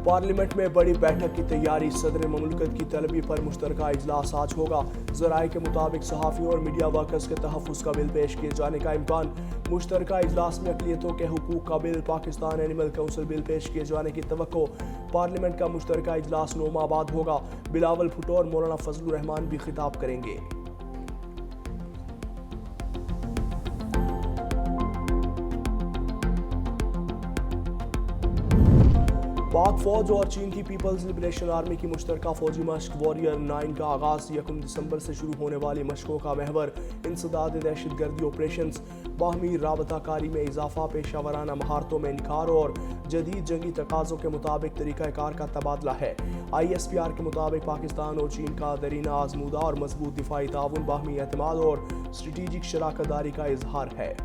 Parliament में बड़ी बैठक की तैयारी, सदर ममलकत की तलबी पर मुश्तरका इजलास आज होगा। ज़राए के मुताबिक सहाफ़ियों और मीडिया वर्कर्स के तहफ़्फ़ुज़ का बिल पेश किए जाने का इम्कान। मुश्तरका इजलास में अक़लियतों के हुकूक़ का bill, Pakistan animal council bill पेश किए जाने की तवक्को। पार्लियामेंट का मुश्तरका इजलास 9 माह बाद होगा। बिलावल भुट्टो और मौलाना फजलुर रहमान भी खिताब करेंगे। पाक फौज और चीन की पीपल्स लिबरेशन आर्मी की मुश्तरका फौजी मश्क वॉरियर 9 का आगाज। 1 दिसंबर से शुरू होने वाली मशकों का महवर इंसदाद दहशतगर्दी ऑपरेशंस, बाहमी राबताकारी में इजाफा, पेशावराना महारतों में निखार और जदीद जंगी तकाज़ों के मुताबिक तरीक़ाकार का तबादला है। ISPR के मुताबिक पाकिस्तान और चीन का दरीना आजमूदा और मजबूत दिफाई ताउन, बाहमी एतमाद और स्ट्रेटेजिक शराकतदारी का इजहार है।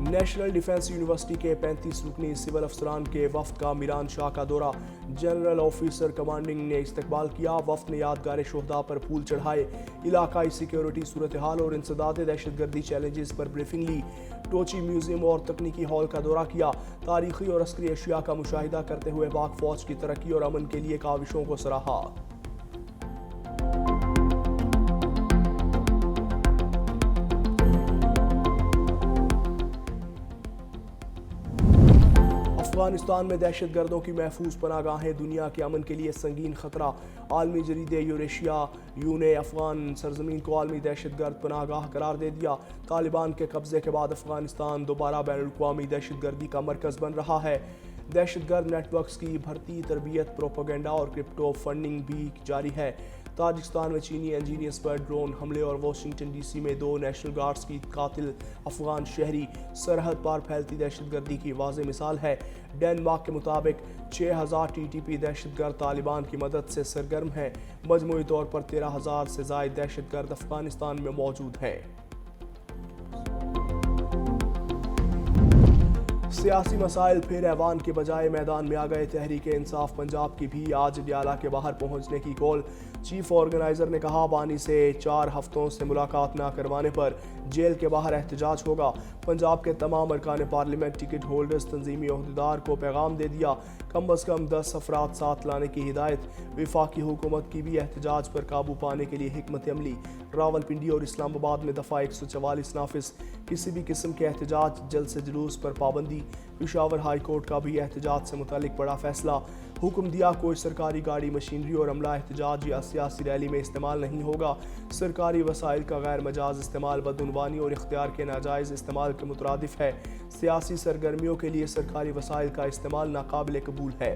नेशनल डिफेंस यूनिवर्सिटी के 35 रुकनी सिविल अफसरान के वफ्द का मीरान शाह का दौरा, जनरल ऑफिसर कमांडिंग ने इस्तकबाल किया। वफ्द ने यादगार शोहदा पर फूल चढ़ाए, इलाकाई सिक्योरिटी सूरत हाल और इंसदाद दहशतगर्दी चैलेंजेस पर ब्रीफिंग ली। टोची म्यूजियम और तकनीकी हॉल का दौरा किया। तारीखी और अस्करी अशिया का मुशाहिदा करते हुए पाक फौज की तरक्की और अमन के लिए काविशों को सराहा। अफगानिस्तान में दहशतगर्दों की महफूज पनागाहें, दुनिया के अमन के लिए संगीन खतरा। आलमी जरीदे यूरेशिया यू ने अफगान सरजमीन को आलमी दहशतगर्द पनागाह करार दे दिया। तालिबान के कब्जे के बाद अफगानिस्तान दोबारा बैनुल-अक़वामी दहशतगर्दी का मरकज़ बन रहा है। दहशतगर्द नेटवर्क्स की भर्ती, तरबियत, प्रोपेगेंडा और क्रिप्टो फंडिंग भी जारी है। ताजिकिस्तान में चीनी इंजीनियर्स पर ड्रोन हमले और वाशिंगटन DC में 2 नेशनल गार्ड्स की कातिल अफगान शहरी सरहद पार फैलती दहशतगर्दी की वाज़ेह मिसाल है। डेनमार्क के मुताबिक 6000 TTP दहशतगर्द तालिबान की मदद से सरगर्म हैं। मजमूई तौर पर 13,000 से ज़ायद दहशतगर्द अफगानिस्तान में मौजूद हैं। सियासी मसाइल फिर ऐवान के बजाय मैदान में आ गए। तहरीक इंसाफ पंजाब की भी आज न्याला के बाहर पहुंचने की कॉल। चीफ ऑर्गेनाइजर ने कहा, बानी से 4 हफ्तों से मुलाकात न करवाने पर जेल के बाहर एहतजाज होगा। पंजाब के तमाम अरकान पार्लियामेंट, टिकट होल्डर्स, तंजीमी ओहदेदार को पैगाम दे दिया, कम अज़ कम 10 अफराद साथ लाने की हिदायत। विफाकी हुकूमत की भी एहतजाज पर काबू पाने के लिए हिकमत अमली। रावलपिंडी और इस्लामाबाद में दफ़ा 144 नाफिज। किसी भी किस्म के एहतजाज, जलसे जुलूस पर पाबंदी। पेशावर हाई कोर्ट का भी एहतजाज से मुतालिक बड़ा फैसला। हुक्म दिया, कोई सरकारी गाड़ी, मशीनरी और अमला एहतजाज या सियासी रैली में इस्तेमाल नहीं होगा। सरकारी वसाइल का गैर मजाज इस्तेमाल बदउनवानी और इख्तियार के नाजायज़ इस्तेमाल के मुतरादिफ है। सियासी सरगर्मियों के लिए सरकारी वसाइल का इस्तेमाल नाकाबिल कबूल है।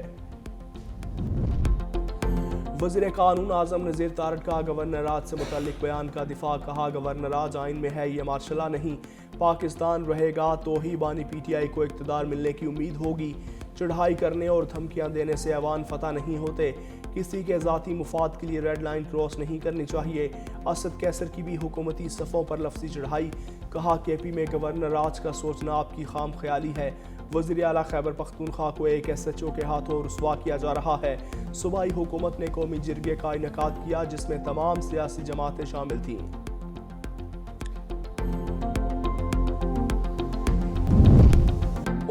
वज़ीर कानून आज़म नज़ीर तारड़ का गवर्नर राज से मुताल्लिक बयान का दिफा। कहा, गवर्नर राज आइन में है, ये मार्शला नहीं। पाकिस्तान रहेगा तो ही बानी PTI को इक़्तिदार मिलने की उम्मीद होगी। चढ़ाई करने और धमकियां देने से ऐवान फतह नहीं होते। किसी के ज़ाती मुफाद के लिए रेड लाइन क्रॉस नहीं करनी चाहिए। असद कैसर की भी हुकूमती सफ़ों पर लफ्ज़ी चढ़ाई। कहा, KP में गवर्नर राज का सोचना आपकी खाम ख्याली है। वज़ीर आला खैबर पख्तूनख्वा को एक SHO के हाथों रुस्वा किया जा रहा है। सूबाई हुकूमत ने कौमी जिरगे का इनेकाद किया, जिसमें तमाम सियासी जमातें शामिल थीं।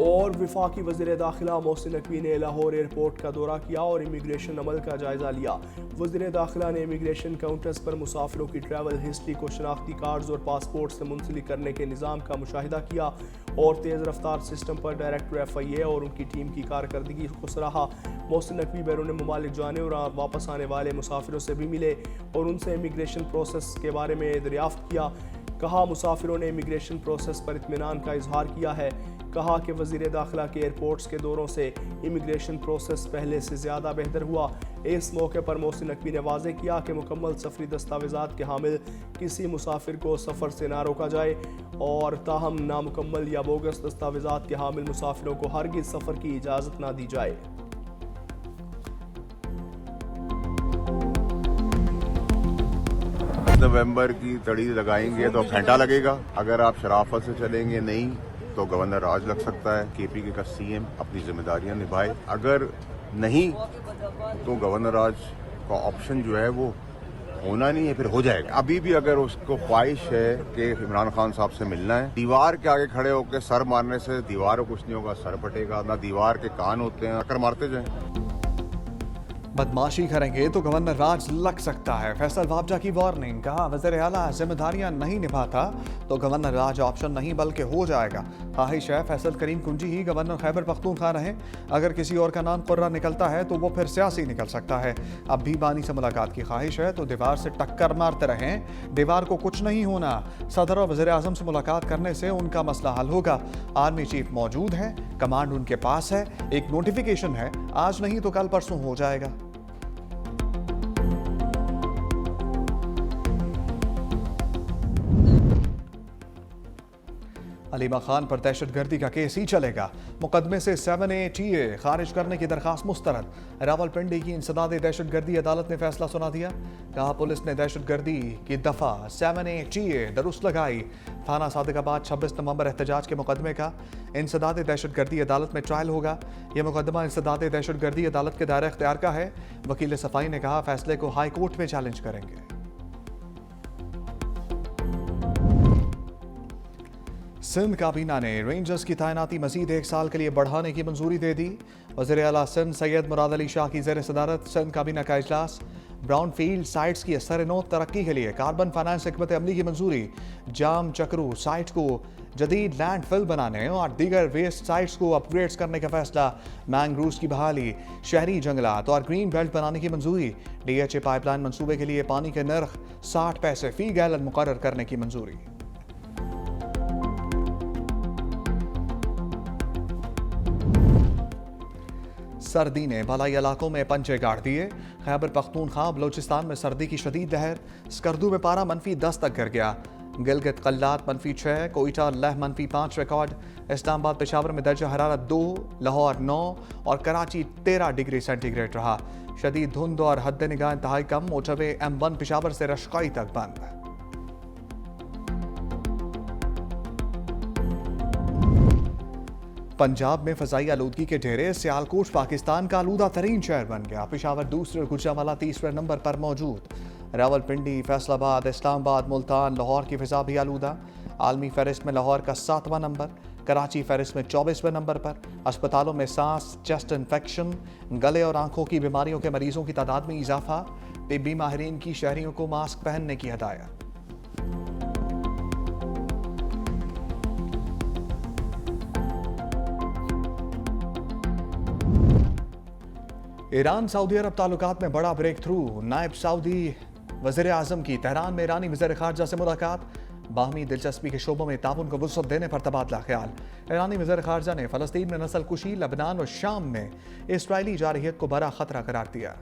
और वफाकी वज़ीर दाखिला मोहसिन नकवी ने लाहौर एयरपोर्ट का दौरा किया और इमिग्रेशन अमल का जायज़ा लिया। वज़ीर दाखिला ने इमिग्रेशन काउंटर्स पर मुसाफिरों की ट्रैवल हिस्ट्री को शनाख्ती कार्ड्स और पासपोर्ट से मुंसलिक करने के निज़ाम का मुशाहिदा किया और तेज़ रफ्तार सिस्टम पर डायरेक्टर FIA और उनकी टीम की कारकर्दगी को सराहा। मोहसिन नकवी बैरून मुमालिक जाने और वापस आने वाले मुसाफिरों से भी मिले और उनसे इमिग्रेशन प्रोसेस के बारे में दरियाफ्त किया। कहा, मुसाफिरों ने इमिग्रेशन प्रोसेस पर इत्मीनान का इजहार किया है। कहा कि वज़ीर दाखिला के एयरपोर्ट्स के दौरों से इमिग्रेशन प्रोसेस पहले से ज़्यादा बेहतर हुआ। इस मौके पर मोहसिन नकवी ने वाज़ेह किया कि मुकम्मल सफरी दस्तावेज़ात के हामिल किसी मुसाफिर को सफ़र से ना रोका जाए और ताहम नामुकम्मल या बोगस दस्तावेज़ात के हामिल मुसाफिरों को हरगिज़ सफ़र की इजाज़त ना दी जाए। नवंबर की तड़ी लगाएंगे तो घंटा लगेगा। अगर आप शराफत से चलेंगे नहीं तो गवर्नर राज लग सकता है। KP का CM अपनी जिम्मेदारियां निभाए। अगर नहीं तो गवर्नर राज का ऑप्शन जो है वो होना नहीं है, फिर हो जाएगा। अभी भी अगर उसको ख्वाहिश है कि इमरान खान साहब से मिलना है, दीवार के आगे खड़े होकर सर मारने से दीवार को कुछ नहीं होगा, सर फटेगा। ना दीवार के कान होते हैं, टक्कर मारते जाएं। बदमाशी करेंगे तो गवर्नर राज लग सकता है, फैसल वाबजा की वार्निंग। कहा वज़ीर आला जिम्मेदारियां नहीं निभाता तो गवर्नर राज ऑप्शन नहीं बल्कि हो जाएगा। ख्वाहिश है फैसल करीम कुंजी ही गवर्नर खैबर पख्तूनख्वा रहें। अगर किसी और का नाम कुर्रा निकलता है तो वो फिर सियासी निकल सकता है। अब भी बानी से मुलाकात की ख्वाहिश है तो दीवार से टक्कर मारते रहें, दीवार को कुछ नहीं होना। सदर और वज़ीर आज़म से मुलाकात करने से उनका मसला हल होगा। आर्मी चीफ मौजूद है, कमांड उनके पास है, एक नोटिफिकेशन है, आज नहीं तो कल परसों हो जाएगा। अलीमा खान पर दहशतगर्दी का केस ही चलेगा। मुकदमे से 7A TA खारिज करने की दरखास्त मुस्तरद। रावलपिंडी की इंसदाद दहशतगर्दी अदालत ने फैसला सुना दिया। कहा पुलिस ने दहशतगर्दी की दफा 7A TA दुरुस्त लगाई। थाना सादिकाबाद 26 नवंबर एहतजाज के मुकदमे का इंसदाद दहशतगर्दी अदालत में ट्रायल होगा। यह मुकदमा इंसदाद दहशतगर्दी अदालत के दायरे इख्तियार का है। वकील सफाई ने कहा फैसले को हाई कोर्ट में चैलेंज करेंगे। सिंध काबीना ने रेंजर्स की तैनाती मजीद 1 साल के लिए बढ़ाने की मंजूरी दे दी। वज़ीर आला सिंध सैयद मुराद अली शाह की ज़ेर सदारत सिंध काबीना का इजलास। ब्राउन फील्ड साइट्स की असर-ए-नौ तरक्की के लिए कार्बन फाइनेंस हिकमत अमली की मंजूरी। जाम चक्रू साइट को जदीद लैंड फिल बनाने और दीगर वेस्ट साइट्स को अपग्रेड्स करने का फैसला। मैंग्रोव्स की बहाली, शहरी जंगलात और ग्रीन बेल्ट बनाने की मंजूरी। DHA पाइपलाइन मंसूबे के लिए पानी के नर्ख 60 पैसे फी गैलन मुकर्रर करने की मंजूरी। सर्दी ने भलाई इलाकों में पंचे गाड़ दिए। खैबर पख्तूनख्वा बलोचिस्तान में सर्दी की शदीद लहर। स्कर्दू में पारा -10 तक गिर गया। गिलगित कल्लात -6, कोयटा लह -5 रिकॉर्ड। इस्लामाबाद पेशावर में दर्जा हरारत 2, लाहौर 9 और कराची 13 डिग्री सेंटीग्रेड रहा। शदीद धुंध और हद निगाह इंतहाई कम। मोटरवे M1 पेशावर से रश्काई तक बंद। पंजाब में फजाई आलूदगी के ढेरे। सियालकोट पाकिस्तान का आलूदा तरीन शहर बन गया। पेशावर दूसरे और गुजरांवाला तीसरे नंबर पर मौजूद। रावलपिंडी, फैसलाबाद, इस्लामाबाद, मुल्तान, लाहौर की फिजा भी आलूदा। आलमी फहरिस्त में लाहौर का 7वां नंबर, कराची फहरिस्त में 24वें नंबर पर। अस्पतालों में सांस, चेस्ट इन्फेक्शन, गले और आंखों की बीमारियों के मरीजों की तादाद में इजाफा। तिब्बी माहिरीन की शहरियों को मास्क पहनने की हदायत। ईरान सऊदी अरब ताल्लुकात में बड़ा ब्रेक थ्रू। नायब सऊदी वज़ीर आज़म की तेहरान में ईरानी वज़ीर ख़ारजा से मुलाकात। बाहमी दिलचस्पी के शोबों में ताउन को वुसअत देने पर तबादला ख्याल। ईरानी वज़ीर ख़ारजा ने फ़लस्तीन में नस्ल कुशी, लबनान और शाम में इसराइली जारहियत को बड़ा खतरा करार दिया।